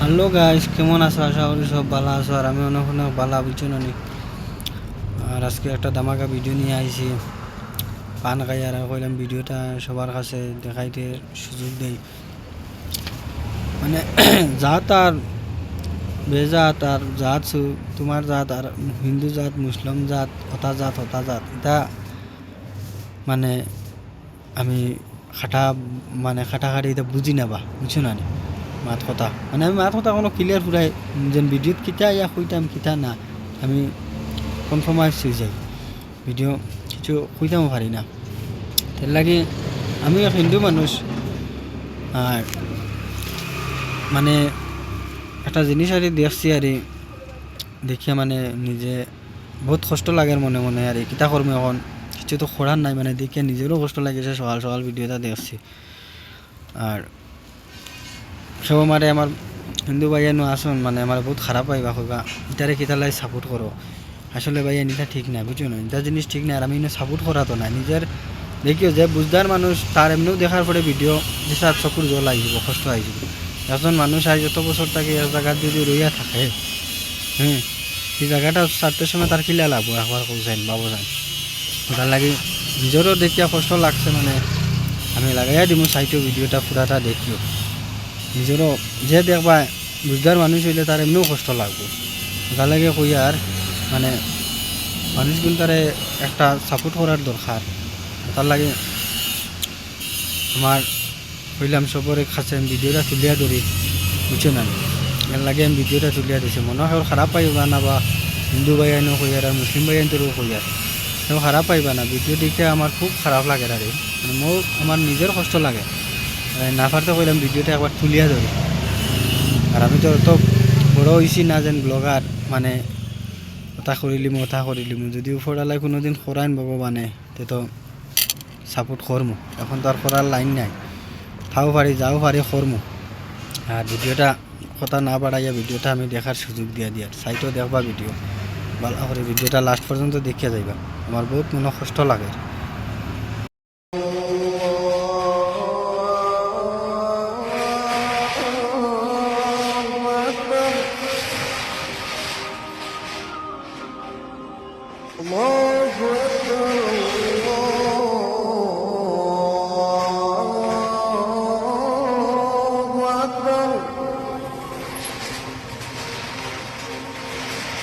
Hello guys, কেমন আছো? আশা করি সব ভালো আছো। আর আমি অনেক অনেক ভালো বুঝছো না নি। আর আজকে একটা ধামাকা ভিডিও নিয়ে আইছি। পান খাই আর কইলাম ভিডিওটা সবার কাছে দেখাইতে সুযোগ দেই। মানে জাত আর বেজাত আর জাত তোমার জাত আর হিন্দু জাত, মুসলিম জাত, হতা জাত এটা মানে আমি খাটা মানে খাটাখাটি এটা বুঝি না বা বুঝছো না নি। মাত কথা মানে আমি মাত কথা কোনো ক্লিয়ার ফুরাই যেন ভিডিওত কিতা ইয়া কইতাম কিতা না আমি কনফার্মাইজ হয়ে যাই। ভিডিও কিছু কইতামও পারি না। তার লাগে আমি এক হিন্দু মানুষ। আর মানে একটা জিনিস আর দেখছি আর দেখিয়া মানে নিজে বহুত কষ্ট লাগে মনে মনে আর কিতা করবো এখন কিছু তো করার নাই। মানে দেখিয়া নিজেরও কষ্ট লাগেছে। সকাল সকাল ভিডিওটা দেখছি আর সব মানে আমার হিন্দু ভাইয়ানো আসুন মানে আমার বহুত খারাপ পাইবা কইবা ইটারে কিতা লাই সাপোর্ট করো। আসলে ভাইয়া এটা ঠিক না, বুঝছো না? এটা জিনিস ঠিক না। আর আমি সাপোর্ট করা তো না নিজের দেখিও যে বুঝদার মানুষ তার এমনিও দেখার পরে ভিডিও যে তার চকুর জল আসব, কষ্ট আসব। একজন মানুষ আজ যত বছর তাকে এক জায়গায় যদি রইয়া থাকে, এই জায়গাটা চারটের সময় তার কিলা লাগবো একবার কৌছেন বাবু যান। তার লাগে নিজেরও দেখিয়া কষ্ট লাগছে। মানে আমি লাগাইয়া দিমু চাইটো ভিডিওটা পুরাটা দেখিও নিজেরও যে দেখবা বুঝদার মানুষ হইলে তার এমনিও কষ্ট লাগবো। তার লাগে কই আর মানে মানুষগুলো তারে একটা সাপোর্ট করার দরকার। তার লাগে আমার হইলাম সবরে কাছে আমি ভিডিওটা তুলিয়া ধরি, বুঝছো না? এর লাগে আমি ভিডিওটা তুলিয়া দিছি। মনে হয় খারাপ পাইবা না বা হিন্দু ভাই আইনও কই আর মুসলিম ভাই আইনতেও কই আর কেউ খারাপ পাইবা না। ভিডিও দেখে আমার খুব খারাপ লাগে আরে মানে মোৰ আমার নিজের কষ্ট লাগে। না পারতে কইলাম ভিডিওটা একবার তুলিয়া ধরি। আর আমি তো অত বড় হয়েছি না যেন ব্লগার মানে ওটা করিলিম যদি উপরালায় কোনো দিন করাইন ভগবানে তে তো সাপোর্ট করমু। এখন তো আর করার লাইন নাই, খাও পারি যাও পারি করমু। আর ভিডিওটা কথা না বাড়াইয়া ভিডিওটা আমি দেখার সুযোগ দিয়া দিয়ার সাইটও দেখবা ভিডিও ভালো করে ভিডিওটা লাস্ট পর্যন্ত দেখিয়া যাইবা। আমার বহুত মনে কষ্ট লাগে।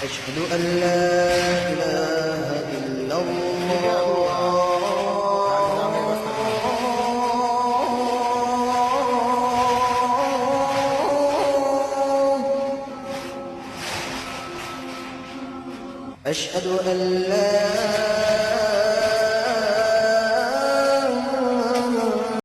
أشهد أن لا إله إلا الله أشهد أن لا